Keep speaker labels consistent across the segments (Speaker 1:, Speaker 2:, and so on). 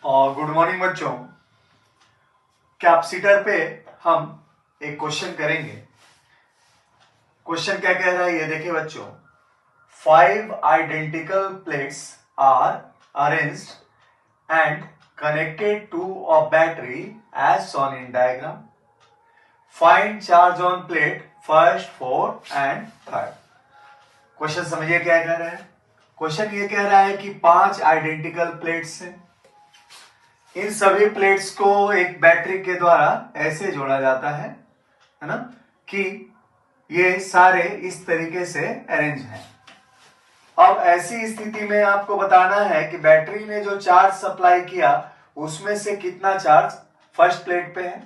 Speaker 1: और good morning बच्चों। Capacitor पे हम एक क्वेश्चन करेंगे। क्वेश्चन क्या कह रहा है ये देखिए बच्चों। 5 identical plates are arranged and connected to a battery as shown in diagram. Find charge on plate first, fourth and third. Question समझिए क्या कह रहा है। क्वेश्चन ये कह रहा है कि 5 आइडेंटिकल प्लेट्स हैं। इन सभी प्लेट्स को एक बैटरी के द्वारा ऐसे जोड़ा जाता है ना, कि ये सारे इस तरीके से अरेंज हैं। अब ऐसी स्थिति में आपको बताना है कि बैटरी ने जो चार्ज सप्लाई किया उसमें से कितना चार्ज फर्स्ट प्लेट पे है,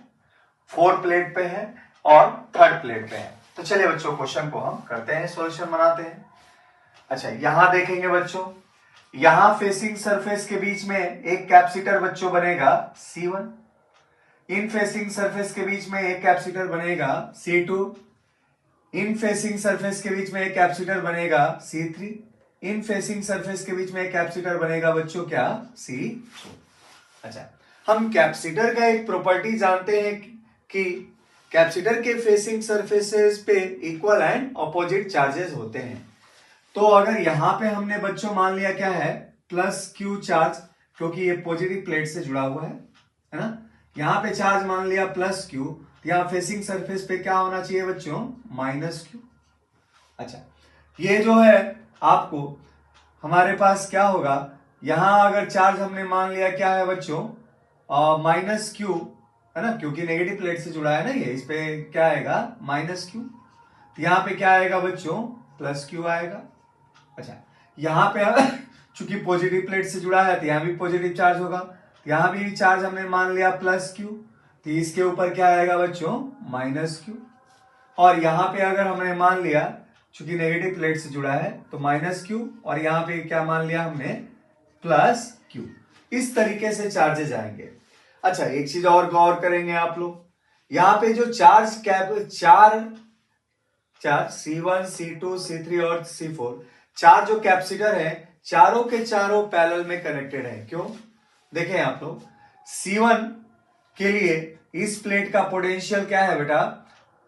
Speaker 1: फोर्थ प्लेट पे है और थर्ड प्लेट पे है। तो चलिए बच्चों क्वेश्चन को हम करते हैं, सॉल्यूशन बनाते हैं। अच्छा, यहां देखेंगे बच्चों, यहां फेसिंग सरफेस के बीच में एक कैपेसिटर बच्चों बनेगा C1। इन फेसिंग सरफेस के बीच में एक कैपेसिटर बनेगा C2। इन फेसिंग सरफेस के बीच में एक कैपेसिटर बनेगा C3। इन फेसिंग सरफेस के बीच में एक कैपेसिटर बनेगा बच्चों क्या, C4। अच्छा, हम कैपेसिटर का एक प्रॉपर्टी जानते हैं कि कैपेसिटर के फेसिंग सरफेसेस पे इक्वल एंड ऑपोजिट चार्जेस होते हैं। तो अगर यहां पे हमने बच्चों मान लिया क्या है, प्लस क्यू चार्ज, क्योंकि ये पॉजिटिव प्लेट से जुड़ा हुआ है ना। यहां पे चार्ज मान लिया प्लस क्यू, तो यहां फेसिंग सरफेस पे क्या होना चाहिए बच्चों, माइनस क्यू। अच्छा, ये जो है आपको हमारे पास क्या होगा, यहां अगर चार्ज हमने मान लिया क्या है बच्चों, माइनस क्यू है ना, क्योंकि नेगेटिव प्लेट से जुड़ा है ना ये, इस पे क्या आएगा, माइनस क्यू। तो यहां पे क्या आएगा बच्चों, प्लस क्यू आएगा। अच्छा, यहां पे चूंकि पॉजिटिव प्लेट से जुड़ा है तो यहां भी पॉजिटिव चार्ज होगा, तो यहां भी चार्ज हमने मान लिया प्लस क्यू, तो इसके ऊपर क्या आएगा बच्चों, माइनस क्यू। और यहां पे अगर हमने मान लिया, चूंकि नेगेटिव प्लेट से जुड़ा है तो माइनस क्यू, और यहां पे क्या मान लिया हमने, प्लस क्यू। इस तरीके से चार्जेस आएंगे। अच्छा, एक चीज और गौर करेंगे आप लोग, यहां पे जो चार C1, C2, C3 और C4 चार जो कैपेसिटर है, चारों के चारों पैरेलल में कनेक्टेड है। क्यों, देखें आप लोग, C1 के लिए इस प्लेट का पोटेंशियल क्या है बेटा,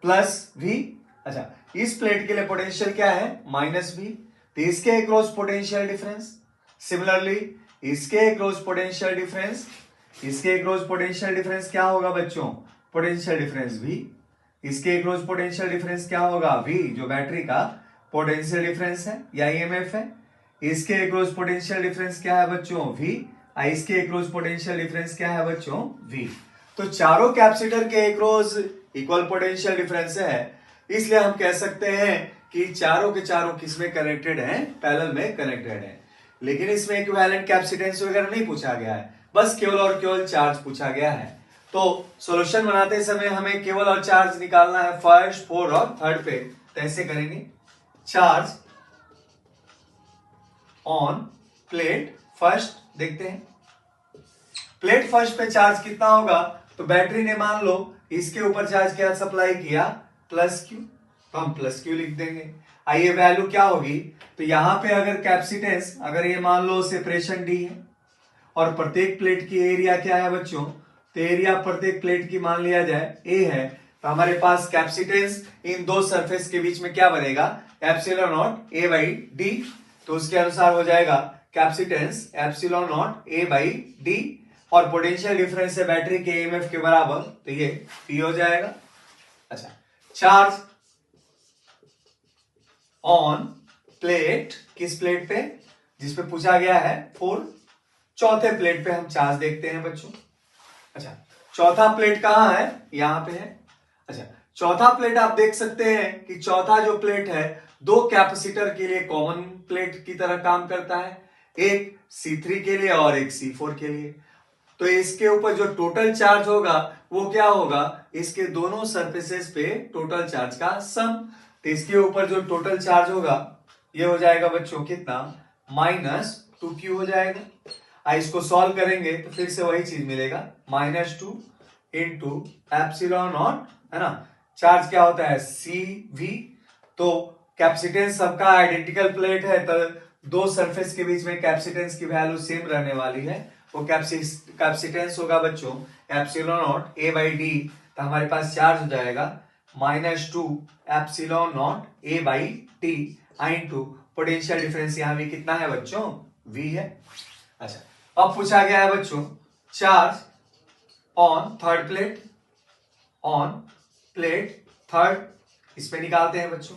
Speaker 1: प्लस V। अच्छा, इस प्लेट के लिए पोटेंशियल क्या है, माइनस V। तो इसके अक्रॉस पोटेंशियल डिफरेंस, सिमिलरली इसके अक्रॉस पोटेंशियल डिफरेंस, इसके अक्रॉस पोटेंशियल डिफरेंस क्या होगा बच्चों, पोटेंशियल डिफरेंस V। इसके अक्रॉस पोटेंशियल डिफरेंस क्या होगा, V, जो बैटरी का पोटेंशियल डिफरेंस है या ईएमएफ है। इसके अक्रॉस पोटेंशियल डिफरेंस क्या है बच्चों, V। इसके अक्रॉस पोटेंशियल डिफरेंस क्या है बच्चों, V। तो चारों कैपेसिटर के अक्रॉस इक्वल पोटेंशियल डिफरेंस है, इसलिए हम कह सकते हैं कि चारों के चारों किसमें कनेक्टेड हैं, पैरेलल में कनेक्टेड हैं। लेकिन इसमें इक्विवेलेंट कैपेसिटेंस वगैरह नहीं पूछा गया है, बस केवल और केवल चार्ज पूछा गया है। तो सॉल्यूशन बनाते समय हमें केवल और चार्ज निकालना है फर्स्ट, फोर्थ और थर्ड पे। तो ऐसे करेंगे, चार्ज ऑन प्लेट फर्स्ट, देखते हैं प्लेट फर्स्ट पे चार्ज कितना होगा। तो बैटरी ने मान लो इसके ऊपर चार्ज क्या सप्लाई किया, प्लस क्यू, तो हम प्लस क्यू लिख देंगे। आइए वैल्यू क्या होगी, तो यहां पे अगर कैपेसिटेंस, अगर ये मान लो सेपरेशन डी है और प्रत्येक प्लेट की एरिया क्या है बच्चों, तो एरिया प्रत्येक प्लेट की मान लिया जाए ए है, तो हमारे पास कैपेसिटेंस इन दो सरफेस के बीच में क्या बनेगा, epsilon not a by D. तो उसके अनुसार हो जाएगा capacitance epsilon not a by D, और पोटेंशियल डिफरेंस है बैटरी के ईएमएफ के बराबर, तो ये पी हो जाएगा। अच्छा, चार्ज ऑन प्लेट, किस प्लेट पे, जिसपे पूछा गया है 4, चौथे प्लेट पे हम चार्ज देखते हैं बच्चों। अच्छा, चौथा प्लेट कहां है, यहां पे है। अच्छा, चौथा प्लेट आप देख सकते हैं कि चौथा जो प्लेट है दो कैपेसिटर के लिए कॉमन प्लेट की तरह काम करता है, एक C3 के लिए और एक C4 के लिए। तो इसके ऊपर जो टोटल चार्ज होगा वो क्या होगा, इसके दोनों सरफेसेस पे टोटल चार्ज का सम। तो इसके ऊपर जो टोटल चार्ज होगा ये हो जाएगा बच्चों कितना, -2Q हो जाएगा। इसको सॉल्व करेंगे तो फिर से वही चीज मिलेगा, -2 इंटू एप्सिलॉन नॉट, है ना। चार्ज क्या होता है, CV। तो कैपेसिटेंस सबका आइडेंटिकल प्लेट है, तो दो सरफेस के बीच में कैपेसिटेंस की वैल्यू सेम रहने वाली है, वो कैपेसिटेंस होगा बच्चों epsilon not a by D, तो हमारे पास चार्ज हो जाएगा -2 epsilon not a by T into potential difference यहाँ भी कितना है बच्चों, V है। अच्छा अब पूछा गया है बच्चों charge on third plate, on plate third, इसमें निकालते हैं बच्चों।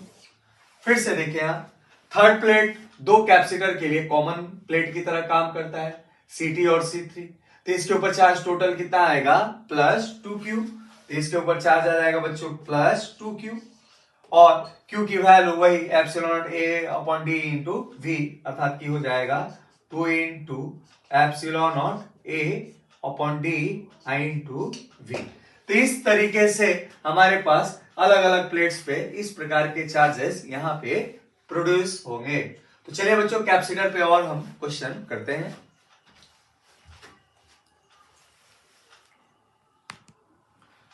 Speaker 1: फिर से देखिए यहाँ थर्ड प्लेट दो कैपेसिटर के लिए कॉमन प्लेट की तरह काम करता है, Ct और C3, तो इसके ऊपर चार्ज टोटल कितना आएगा +2Q, तो इसके ऊपर चार्ज आ जाएगा बच्चों +2Q, और Q की वैल्यू वही epsilon not A upon D into V, अर्थात की हो जाएगा 2 into epsilon not A upon D into V। तो इस तरीके से हमारे पास अलग अलग प्लेट्स पे इस प्रकार के चार्जेस यहाँ पे प्रोड्यूस होंगे। तो चलिए बच्चों कैपेसिटर पे और हम क्वेश्चन करते हैं।